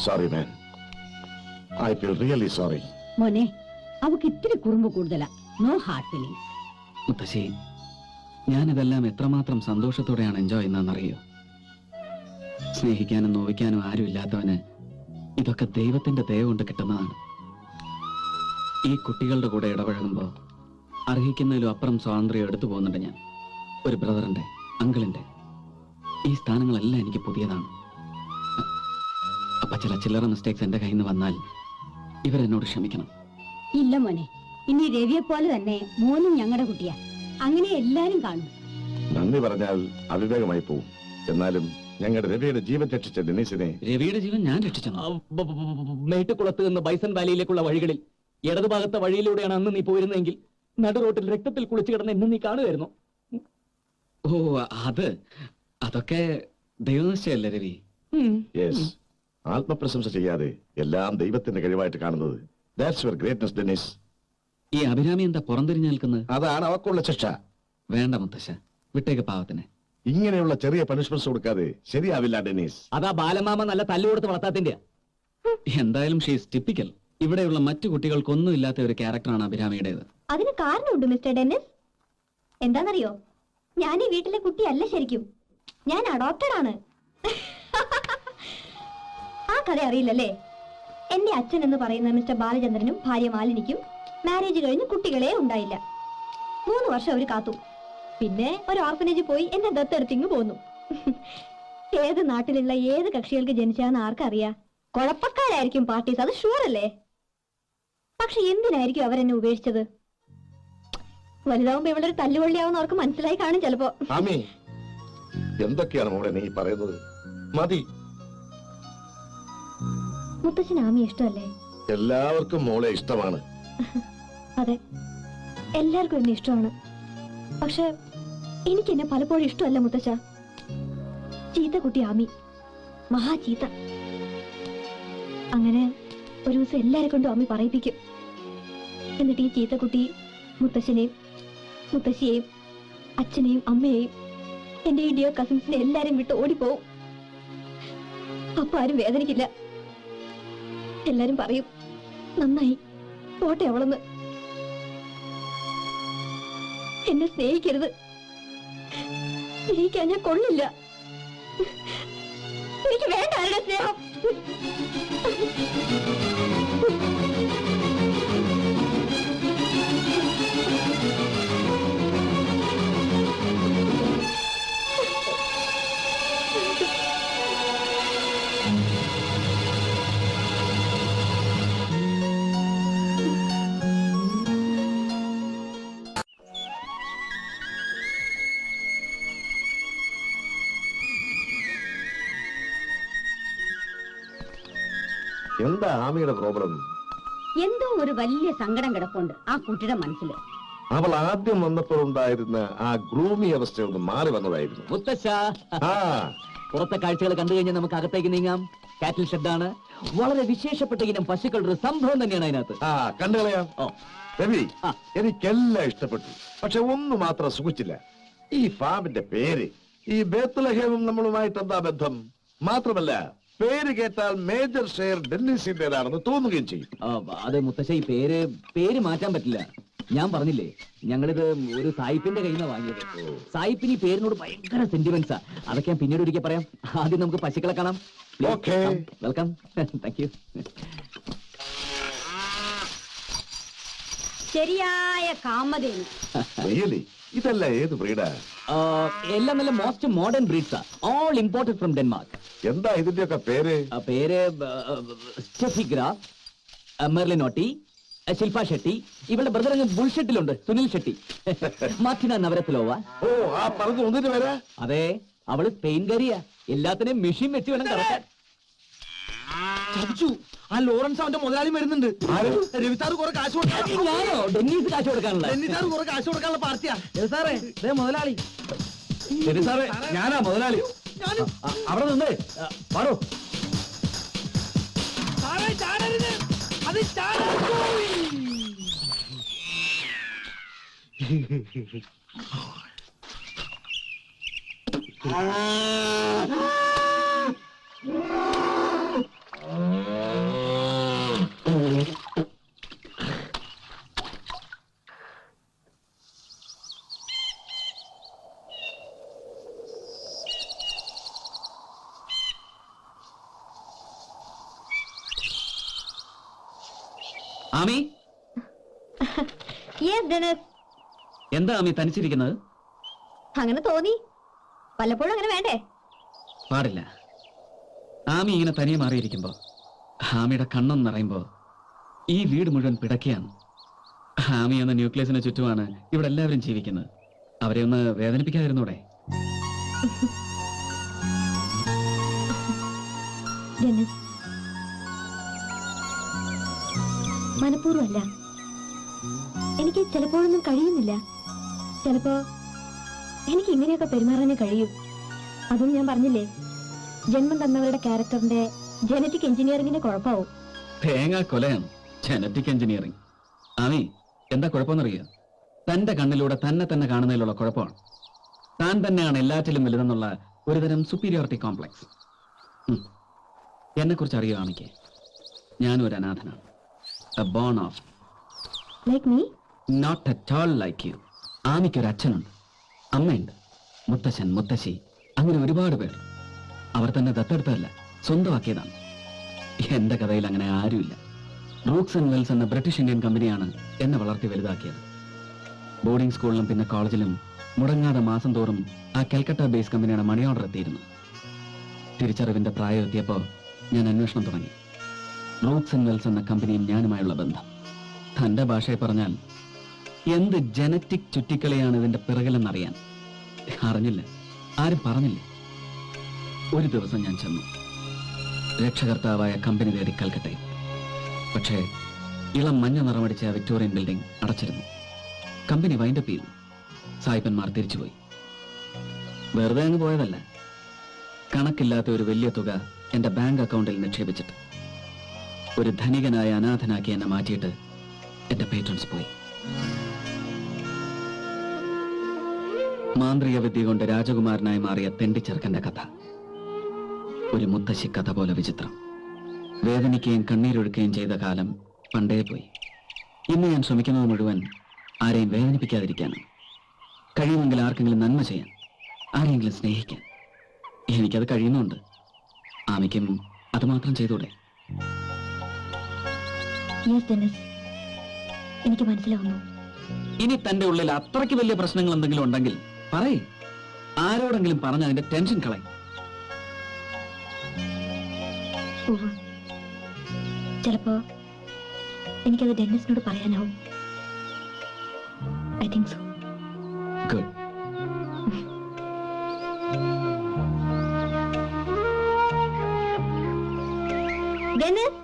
Sorry man, I feel really sorry. മോനെ, അവക്ക് ഇത്തിരി കുറുമ്പ് കൂടുതലാ. No heart feelings. മുത്തശ്ശി, ഞാനിതെല്ലാം എത്രമാത്രം സന്തോഷത്തോടെയാണ് എൻജോയ് ചെയ്യുന്നതെന്നറിയോ? സ്നേഹിക്കാനും നോവിക്കാനും ആരും ഇല്ലാത്തവന് ഇതൊക്കെ ദൈവത്തിന്റെ ദയ കൊണ്ട് കിട്ടുന്നതാണ്. ഈ കുട്ടികളുടെ കൂടെ ഇടപഴകുമ്പോൾ അർഹിക്കുന്നതിലും അപ്പുറം സ്വാതന്ത്ര്യം എടുത്തു പോകുന്നുണ്ട് ഞാൻ. ഒരു ബ്രദറിന്റെ, അങ്കിളിന്റെ. ഈ സ്ഥാനങ്ങളെല്ലാം എനിക്ക് പുതിയതാണ്. അപ്പൊ ചില ചില്ലറ മിസ്റ്റേക്സ് എന്റെ കയ്യിൽ നിന്ന് വന്നാൽ ഇവരെന്നോട് ക്ഷമിക്കണം. ഇല്ല മോനെ, ഇനി രവിയെ പോലെ തന്നെ മോനും ഞങ്ങളുടെ കുട്ടിയാ. അങ്ങനെ എല്ലാരും കാണും. നന്ദി പറഞ്ഞാൽ അവിവേകമായി പോവും. എന്നാലും ഞങ്ങളുടെ രവിയുടെ ജീവൻ രക്ഷിച്ച ഡെന്നീസിനെ. രവിയുടെ ജീവൻ ഞാൻ രക്ഷിച്ചു. മേട്ടുകുളത്ത് നിന്ന് ബൈസൺ വാലിയിലേക്കുള്ള വഴികളിൽ ഇടതുഭാഗത്തെ വഴിയിലൂടെയാണ് അന്ന് നീ പോയിരുന്നെങ്കിൽ നടു റോട്ടിൽ രക്തത്തിൽ കുളിച്ചു കിടന്ന് എന്നെ നീ കാണുമായിരുന്നു. ഓ, അതൊക്കെ ദൈവനിശ്ചയല്ലേ രവി? യെസ്, ആത്മപ്രശംസ ചെയ്യാതെ എല്ലാം ദൈവത്തിന്റെ കഴിവായിട്ട് കാണുന്നത്. That's your greatness Dennis. ഈ അഭിരാമി എന്താ പുറംതിരിഞ്ഞു നിൽക്കുന്നത്? അതാണ് അവക്കുള്ള ശിക്ഷ. വേണ്ട മുത്തശ്ശ, വിട്ടേക്ക് പാവത്തിന്. ഇങ്ങനെയുള്ള ചെറിയ പണിഷ്മെന്റ്സ് കൊടുക്കാതെ ശരിയാവില്ല ഡെന്നീസ്. അതാ ബാലമാമ നല്ല തല്ലുകൊടുത്ത് വളർത്താത്തിന്റെ. എന്തായാലും ഷീസ് ടിപ്പിക്കൽ. ഇവിടെയുള്ള മറ്റു കുട്ടികൾക്കൊന്നും ഇല്ലാത്ത ഒരു ക്യാരക്ടറാണ് അഭിരാമിയുടേത്. അതിന് കാരണമുണ്ട് മിസ്റ്റർ ഡെന്നിസ്. എന്താണെന്നറിയോ, ഞാൻ ഈ വീട്ടിലെ കുട്ടിയല്ല ശരിക്കും. ഞാൻ അഡോപ്റ്റഡ് ആണ്. ആ കഥ അറിയില്ലല്ലേ? എന്റെ അച്ഛൻ എന്ന് പറയുന്ന മിസ്റ്റർ ബാലചന്ദ്രനും ഭാര്യ മാലിനിക്കും മാരേജ് കഴിഞ്ഞ് കുട്ടികളെ ഉണ്ടായില്ല. 3 വർഷം അവർ കാത്തു. പിന്നെ ഒരു ഓർഫനേജ് പോയി എന്നെ ദത്തെടുത്തിങ്ങ് പോന്നു. ഏത് നാട്ടിലുള്ള ഏത് കക്ഷികൾക്ക് ജനിച്ചാന്ന് ആർക്കറിയാ? കുഴപ്പക്കാരായിരിക്കും പാർട്ടീസ്, അത് ഷുവർ അല്ലേ? പക്ഷെ എന്തിനായിരിക്കും അവരെന്നെ ഉപേക്ഷിച്ചത്? വലുതാവുമ്പോ ഇവളൊരു തല്ലുകൊള്ളിയാവുന്ന അവർക്ക് മനസ്സിലായി കാണും ചിലപ്പോ. എന്തൊക്കെയാണ് മോളെ നീ പറയുന്നത്? മതി. മുത്തച്ഛൻ ആമി ഇഷ്ടമല്ലേ? എല്ലാവർക്കും മോളെ ഇഷ്ടമാണ്. അതെ, എല്ലാവർക്കും എന്നെ ഇഷ്ടമാണ്. പക്ഷെ എനിക്ക് എന്നെ പലപ്പോഴും ഇഷ്ടമല്ല മുത്തച്ഛ. ചീത്ത കുട്ടി ആമി, മഹാ ചീത്ത. അങ്ങനെ ഒരു ദിവസം എല്ലാരെ കൊണ്ടും ആമി പറയിപ്പിക്കും. എന്നിട്ട് ഈ ചീത്ത കുട്ടി മുത്തശ്ശനെയും മുത്തശ്ശിയെയും അച്ഛനെയും അമ്മയെയും എന്റെ ഈ ഡിയർ കസിൻസിനെ എല്ലാരും വിട്ട് ഓടിപ്പോവും. അപ്പൊ ആരും വേദനിക്കില്ല. എല്ലാരും പറയും, നന്നായി പോട്ടെ അവളെന്ന്. എന്നെ സ്നേഹിക്കരുത്, സ്നേഹിക്കാൻ ഞാൻ കൊള്ളില്ല. എനിക്ക് വേണ്ട ആരുടെ സ്നേഹം. എന്താ ആമിയുടെ പ്രോബ്ലം? എന്തോ ഒരു വലിയ സങ്കടം കിടപ്പുണ്ട് ആ കുട്ടിയുടെ മനസ്സിൽ. അവൾ ആദ്യം വന്നപ്പോൾ ഉണ്ടായിരുന്ന ആ ഗ്രൂമി അവസ്ഥ ഒന്ന് മാറി വന്നതായിരുന്നു. മുത്തശ്ശ, പുറത്തെ കാഴ്ചകൾ കണ്ടു കഴിഞ്ഞാൽ നമുക്ക് അകത്തേക്ക് നീങ്ങാം. കാറ്റിൽ ഷെഡാണ്. വളരെ വിശേഷപ്പെട്ട ഇനം പശുക്കളുടെ ഒരു സംഭവം തന്നെയാണ് അതിനകത്ത്. കണ്ടുകളയാം. രവി, എനിക്കെല്ലാം ഇഷ്ടപ്പെട്ടു. പക്ഷെ ഒന്ന് മാത്രം സുഖിച്ചില്ല. ഈ ഫാമിന്റെ പേര്. ഈ ബേത്ലഹേമും നമ്മളുമായിട്ട് എന്താ ബന്ധം? മാത്രമല്ല, പേര് കേട്ടാൽ മേജർ ഷെയർ ഡെന്നീസിന്റേതാണെന്ന് തോന്നുകയും ചെയ്യും. അത് മുത്തശ്ശ, ഈ പേര് മാറ്റാൻ പറ്റില്ല. ഞാൻ പറഞ്ഞില്ലേ, ഞങ്ങളിത് ഒരു സായിപ്പിന്റെ കയ്യിൽ നിന്ന് വാങ്ങിയത്. സായിപ്പിന് ഈ പേരിനോട് ഭയങ്കര സെന്റിമെന്റ്സാ. അതൊക്കെ ഞാൻ പിന്നീട് ഒരിക്കൽ പറയാം. ആദ്യം നമുക്ക് പശുക്കളെ കാണാം. വെൽക്കം. Thank you. ശരിയായ കാമധേനു. ഇതല്ല ഏത് ബ്രീഡാ? എല്ലാം നല്ല മോസ്റ്റ് മോഡേൺ ബ്രീഡ്സാ. All imported from Denmark. എന്താ ഇതിന്റെയൊക്കെ പേര്? പേര് Steffi Graf, Merlene Ottey, Shilpa Shetty. ഇവളുടെ ബ്രദർ ബുൾഷെട്ടിലുണ്ട്, സുനിൽ ഷെട്ടി. Martina Navratilova. ഓ, ആ പറഞ്ഞു ഒന്നിട്ട് വരാ. അതെ, അവള് സ്പെയിൻകാരിയാ. എല്ലാത്തിനെയും മെഷീൻ വെച്ച് വേണം കറക്കാൻ. ആ ലോറൻസ് അവന്റെ മുതലാളി വരുന്നുണ്ട്. രവിസാറ് കുറെ കാശ് കൊടുക്കാൻ. ഞാനോ? ഡെന്നീസ് കാശ് കൊടുക്കാനുള്ള. ഡെന്നിസാറ് കുറെ കാശ് കൊടുക്കാനുള്ള പാർട്ടിയാ. സാറേ, മുതലാളി. സാറേ, ഞാനാ മുതലാളി. അവിടെ നിന്ന് പാടോ. സാറേ, ചാടരുത്. അത് ചാടി. ആമി, യെസ് ഡെനസ്. എന്താ ആമി തനിച്ചിരിക്കുന്നത്? അങ്ങനെ തോന്നി. വല്ലപ്പോഴും അങ്ങനെ വേണ്ടേ? പാടില്ല. ആമി ഇങ്ങനെ തനിയെ മാറിയിരിക്കുമ്പോ, ആമിയുടെ കണ്ണം നിറയുമ്പോ ഈ വീട് മുഴുവൻ പിടക്കുകയാണ്. ആമി എന്ന ന്യൂക്ലിയസിന് ചുറ്റുമാണ് ഇവിടെ എല്ലാവരും ജീവിക്കുന്നത്. അവരെ ഒന്ന് വേദനിപ്പിക്കാതിരുന്നൂടെ? ഡെനസ്, മനഃപൂർവ്വമല്ല. എനിക്ക് ചിലപ്പോഴൊന്നും കഴിയുന്നില്ല. ചിലപ്പോ എനിക്ക് ഇങ്ങനെയൊക്കെ പെരുമാറാനേ കഴിയും. അതും ഞാൻ പറഞ്ഞില്ലേ, ജന്മം തന്നവരുടെ ക്യാരക്ടറിന്റെ ജനറ്റിക് എഞ്ചിനീയറിംഗിന്റെ കുഴപ്പമാവും. തേങ്ങാ കൊലയാണ് ജനറ്റിക് എഞ്ചിനീയറിംഗ്. ആമി, എന്താ കുഴപ്പമെന്നറിയുക? തന്റെ കണ്ണിലൂടെ തന്നെ കാണുന്നതിലുള്ള കുഴപ്പമാണ്. താൻ തന്നെയാണ് എല്ലാറ്റിലും വലുതെന്നുള്ള ഒരുതരം സുപ്പീരിയോറിറ്റി കോംപ്ലക്സ്. എന്നെ കുറിച്ച് അറിയോ ആമിക്ക്? ഞാനും ഒരു അനാഥനാണ്. എ ബോൺ ഓഫ് like me? Not at all like you. ആമിക്കൊരു അച്ഛനുണ്ട്, അമ്മയുണ്ട്, മുത്തശ്ശൻ, മുത്തശ്ശി, അങ്ങനെ ഒരുപാട് പേർ. അവർ തന്നെ ദത്തെടുത്തതല്ല, സ്വന്തമാക്കിയതാണ്. എന്റെ കഥയിൽ അങ്ങനെ ആരുമില്ല. റൂക്സ് ആൻഡ് വെൽസ് എന്ന ബ്രിട്ടീഷ് ഇന്ത്യൻ കമ്പനിയാണ് എന്നെ വളർത്തി വലുതാക്കിയത്. ബോർഡിംഗ് സ്കൂളിലും പിന്നെ കോളേജിലും മുടങ്ങാതെ മാസം തോറും ആ കൽക്കട്ട ബേസ് കമ്പനിയുടെ മണി ഓർഡർ എത്തിയിരുന്നു. തിരിച്ചറിവിന്റെ പ്രായം എത്തിയപ്പോൾ ഞാൻ അന്വേഷണം തുടങ്ങി. റൂക്സ് ആൻഡ് വെൽസ് എന്ന കമ്പനിയും ഞാനുമായുള്ള ബന്ധം. തന്റെ ഭാഷയെ പറഞ്ഞാൽ എന്ത് ജനറ്റിക് ചുറ്റിക്കളിയാണ് ഇതിന്റെ പിറകിലെന്നറിയാൻ അറിഞ്ഞില്ല, ആരും പറഞ്ഞില്ല. ഒരു ദിവസം ഞാൻ ചെന്നു. രക്ഷകർത്താവായ കമ്പനി തേടി കൽക്കട്ടയിൽ. പക്ഷേ ഇളം മഞ്ഞ നിറമടിച്ച വിക്ടോറിയൻ ബിൽഡിംഗ് അടച്ചിരുന്നു. കമ്പനി വൈൻഡപ്പ് ചെയ്തു. സായിപ്പന്മാർ തിരിച്ചുപോയി. വെറുതെ അങ്ങ് പോയതല്ല, കണക്കില്ലാത്ത ഒരു വലിയ തുക എന്റെ ബാങ്ക് അക്കൗണ്ടിൽ നിക്ഷേപിച്ചിട്ട് ഒരു ധനികനായ അനാഥനാക്കി എന്നെ മാറ്റിയിട്ട് എന്റെ പേtrons പോയി. മാന്ത്രിക വിദ്യ കൊണ്ട് രാജകുമാരനായി മാറിയ തെണ്ടിച്ചെറുക്കന്റെ കഥ. ഒരു മുത്തശ്ശി കഥ പോലെ വിചിത്രം. വേദനിക്കുകയും കണ്ണീരൊഴുക്കുകയും ചെയ്ത കാലം പണ്ടേ പോയി. ഇന്ന് ഞാൻ ശ്രമിക്കുന്നത് മുഴുവൻ ആരെയും വേദനിപ്പിക്കാതിരിക്കാനാണ്. കഴിയുമെങ്കിൽ ആർക്കെങ്കിലും നന്മ ചെയ്യാൻ, ആരെങ്കിലും സ്നേഹിക്കാൻ. എനിക്കത് കഴിയുന്നുണ്ട്. ആമിക്കും അത് മാത്രം ചെയ്തൂടെ? യെസ് ഡെനസ്, എനിക്ക് മനസ്സിലാവുന്നു. ഇനി തന്റെ ഉള്ളിൽ അത്രയ്ക്ക് വലിയ പ്രശ്നങ്ങൾ എന്തെങ്കിലും ഉണ്ടെങ്കിൽ പറയേ. ആരോടെങ്കിലും പറഞ്ഞ് അതിന്റെ ടെൻഷൻ കളയും. ചിലപ്പോ എനിക്കത് ഡെന്നിസിനോട് പറയാനാവും. I think so. Good. Dennis,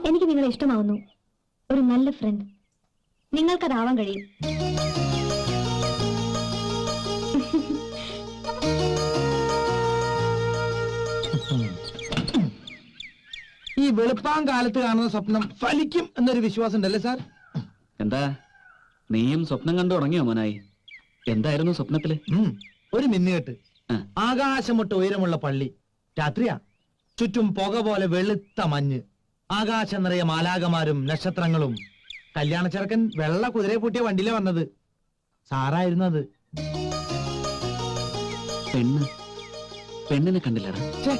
എനിക്ക് നിങ്ങളെ ഇഷ്ടമാവുന്നു. ഒരു നല്ല ഫ്രണ്ട്. നിങ്ങൾക്കതാവാൻ കഴിയും. ഈ വെളുപ്പാൻ കാലത്ത് കാണുന്ന സ്വപ്നം ഫലിക്കും എന്നൊരു വിശ്വാസം ഉണ്ടല്ലേ സാർ? എന്താ നീയും സ്വപ്നം കണ്ടു തുടങ്ങിയോ മോനായി? എന്തായിരുന്നു സ്വപ്നത്തില്? ഒരു മിന്നുകെട്ട്, ആ. ആകാശമൊട്ട് ഉയരമുള്ള പള്ളി, രാത്രിയാ, ചുറ്റും പുക പോലെ വെളുത്ത മഞ്ഞ്, ആകാശം നിറയെ മാലാകമാരും നക്ഷത്രങ്ങളും. കല്യാണ ചെറുക്കൻ വെള്ള കുതിരയെ പൂട്ടിയ വണ്ടിയിലെ വന്നത്. സാറായിരുന്നു അത്. പെണ്ണിനെ കണ്ടില്ലടാ. ഛേ,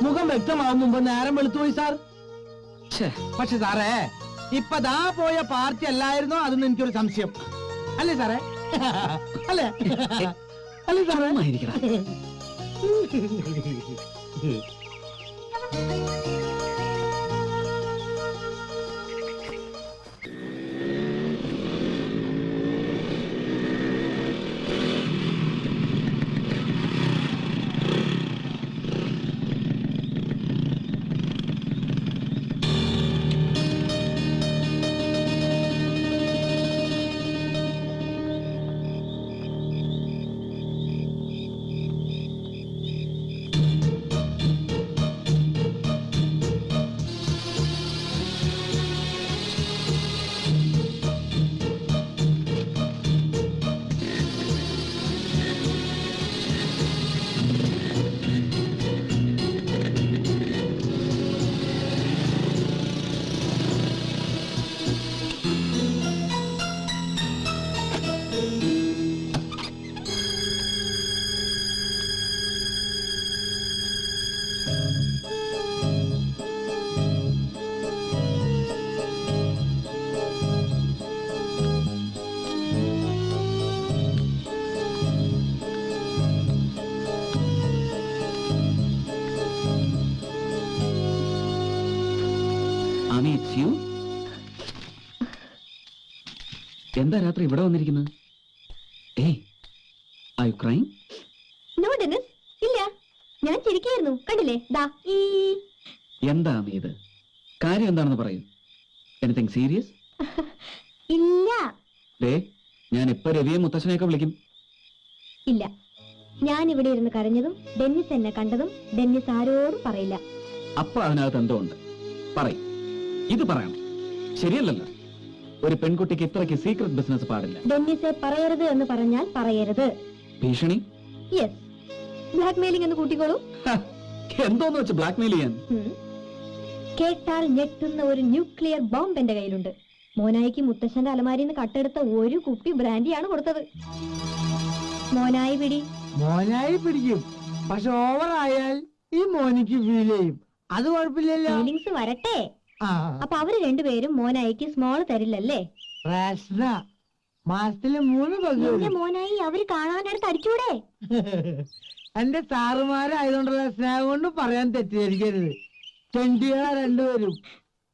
മുഖം വ്യക്തമാവും മുമ്പ് നേരം വെളുത്തുപോയി സാർ. പക്ഷെ സാറേ, ഇപ്പൊ ദാ പോയ പാർട്ടി അല്ലായിരുന്നോ അതെന്ന് എനിക്കൊരു സംശയം. അല്ലേ സാറേ? അല്ലേ അല്ലേ സാറേ? ആയിരിക്കടാ. എന്താ രാത്രി ഇവിടെ വന്നിരിക്കുന്നത്? ഏയ്, are you crying? No Dennis, ഇല്ല, ഞാൻ ചിരിക്കായിരുന്നു. കണ്ടില്ലേ, ദാ ഈ എന്താ അമ്മേ ഇത്? കാര്യം എന്താണെന്ന് പറയൂ. Anything serious? ഇല്ല ദേ, ഞാൻ ഇപ്പൊ രവിയെ മുത്തശ്ശനെയൊക്കെ വിളിക്കും. ഇല്ല, ഞാൻ ഇവിടെ ഇരുന്ന് കരഞ്ഞതും ഡെന്നിസ് എന്നെ കണ്ടതും ഡെന്നിസ് ആരോടും പറയില്ല. അപ്പൊ അതിനകത്ത് എന്തോ ഉണ്ട്. പറയും. ഇത് പറയണം. ശരിയല്ലല്ലോ. ഒരു പെൺകുട്ടിക്ക് ഇത്രയ്ക്ക് സീക്രട്ട് ബിസിനസ് പാടില്ല. ഡെന്നിസെ പറയരുത് എന്ന് പറഞ്ഞാൽ പറയരുത്. ഭീഷണി? യെസ്, ബ്ലാക്ക് മെയിലിംഗ് എന്ന് കൂട്ടിക്കോളൂ. എന്തോന്ന് വെച്ച് ബ്ലാക്ക്മെയിൽ ചെയ്യാൻ? കേട്ടാൽ ഞെട്ടുന്ന ഒരു ന്യൂക്ലിയർ ബോംബ് എന്റെ കയ്യിലുണ്ട്. മോനായിക്ക് മുത്തശ്ശന്റെ അലമാരിന്ന് കട്ടെടുത്ത ഒരു കുപ്പി ബ്രാൻഡിയാണ് കൊടുത്തത്. മോനായി പിടി. മോനായി പിടിക്കും, പക്ഷെ ഓവറായാൽ ഈ മോനിക്ക് ഫീൽ ചെയ്യും. അത് കുഴപ്പമില്ലല്ലോ. ഫീലിങ്സ് വരട്ടെ. ആ, അപ്പൊ അവര് രണ്ടുപേരും മോനായിക്ക് സ്മോൾ തരില്ലല്ലേ? പ്രശ്ന മാസത്തില് 3 പങ്ക് എന്റെ വരും. മോനായി അവര് കാണാനെടുത്ത് അടിച്ചൂടെ? എന്റെ സാറുമാരായതുകൊണ്ടുള്ള സ്നേഹം കൊണ്ട് പറയാൻ തെറ്റിദ്ധരിക്കരുത്. ചെണ്ടികളാ രണ്ടുപേരും.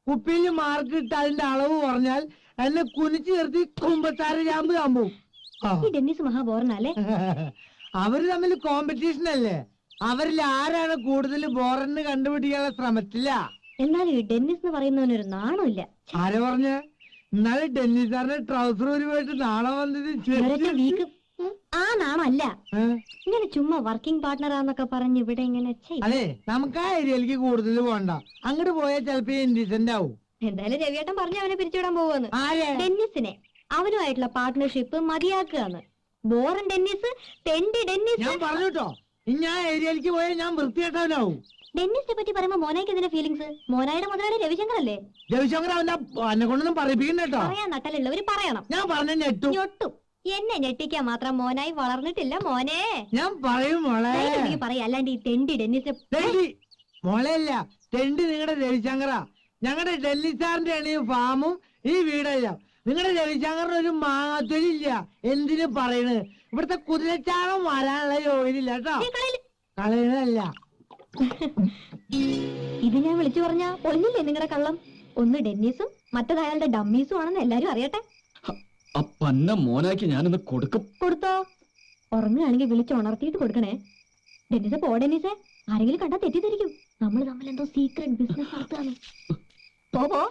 കുപ്പിയിൽ മാർക്ക് ഇട്ട് അതിന്റെ അളവ് കുറഞ്ഞാൽ എന്നെ കുനിച്ചു നിർത്തി കുമ്പത്താറ് ചാമ്പ് ചാമ്പും. ഈ ഡെന്നിസ് മഹാബോറനല്ലേ? അവര് തമ്മിൽ കോമ്പറ്റീഷൻ അല്ലേ? അവരിൽ ആരാണ് കൂടുതൽ ബോറന്ന് കണ്ടുപിടിക്കാനുള്ള ശ്രമത്തില്ല. എന്നാലും ഈ ഡെന്നിസ് എന്ന് പറയുന്നവനൊരു നാണമില്ല. ആരെ പറഞ്ഞ? എന്നാല് ഡെന്നിസ് സാറിന്റെ ട്രൗസർ ഒരു പോയിട്ട് നാളെ വന്നത് ഇവരൊക്കെ വീക്ക്. ആ നാണമല്ല, ഏ? ഇങ്ങനെ ചുമ്മാ വർക്കിംഗ് പാർട്ട്ണറാന്നൊക്കെ പറഞ്ഞ് ഇവിടെ ഇങ്ങനെ ചെയ്യും. അതെ, നമുക്ക് ആ ഏരിയയിലേക്ക് കൂടുതൽ പോണ്ട. അങ്ങോട്ട് പോയാൽ ചിലപ്പോ ഇൻഡിസെന്റ് ആവും. എന്തായാലും രവിയേട്ടൻ പറഞ്ഞ് അവനെ പിരിച്ചുവിടാൻ പോവാന്ന്. ആരെ? ഡെന്നിസിനെ അവനുമായിട്ടുള്ള പാർട്ട്ണർഷിപ്പ് മതിയാക്കുകയാണ്. ബോറൻ ഡെന്നിസ്, തെണ്ടി ഡെന്നിസ്. ഞാൻ പറഞ്ഞുട്ടോ, ഇനി ആ ഏരിയയിലേക്ക് പോയാൽ ഞാൻ വൃത്തികെട്ടവനാവും. ഡെന്നിസിനെ പറ്റി പറയുമ്പോ മോനായിക്ക് എന്തിനാ ഫീലിങ്സ്? മോനായുടെ മുതലാളി രവിശങ്കർ അല്ലേ? രവിശങ്കർ എന്നെ കൊണ്ടൊന്നും പറയിപ്പിക്കണ്ട കേട്ടോ. പറയാൻ നട്ടലുള്ളവര് പറയണം. ഞാൻ പറഞ്ഞ ഞെട്ടും. ഞൊട്ടും. എന്നെ ഞെട്ടിക്കാൻ മാത്രം മോനായി വളർന്നിട്ടില്ല മോനെ. ഞാൻ പറയും മോളെ. പറയാ, അല്ലാണ്ട് ഈ തെണ്ടി ഡെന്നിസിനെ. തെണ്ടി മോളെയല്ല, തെണ്ടി നിങ്ങളുടെ രവിശങ്കറാ. ഞങ്ങളുടെ ഡൽഹി സാറിന്റെ ആണ് ഈ ഫാമും ഈ വീടെല്ലാം. നിങ്ങളുടെ രവിശങ്കറിന് ഒരു മാങ്ങാത്തൊലില്ല. എന്തിനു പറയണ്? ഇവിടുത്തെ കുതിരച്ചാണം വരാനുള്ള ജോലിയില്ല കേട്ടോ. കളയണല്ല. ഇത് ഞാൻ വിളിച്ചു പറഞ്ഞ പൊന്നില്ലേ നിങ്ങളുടെ കള്ളം? ഒന്ന് ഡെന്നീസും മറ്റത് അയാളുടെ ഡമ്മീസും ആണെന്ന് എല്ലാരും അറിയട്ടെ. അപ്പന്ന മോനാക്കി ഞാനിന്ന് കൊടുക്കും. കൊടുത്തോ? ഉറങ്ങുകയാണെങ്കിൽ വിളിച്ച് ഉണർത്തിയിട്ട് കൊടുക്കണേ. ഡെന്നീസെ പോ ഡെന്നീസെ, ആരെങ്കിലും കണ്ടാ തെറ്റിദ്ധരിക്കും. നമ്മൾ തമ്മിൽ എന്തോ സീക്രട്ട് ബിസിനസ് നടത്തുകയാണ്. പോ.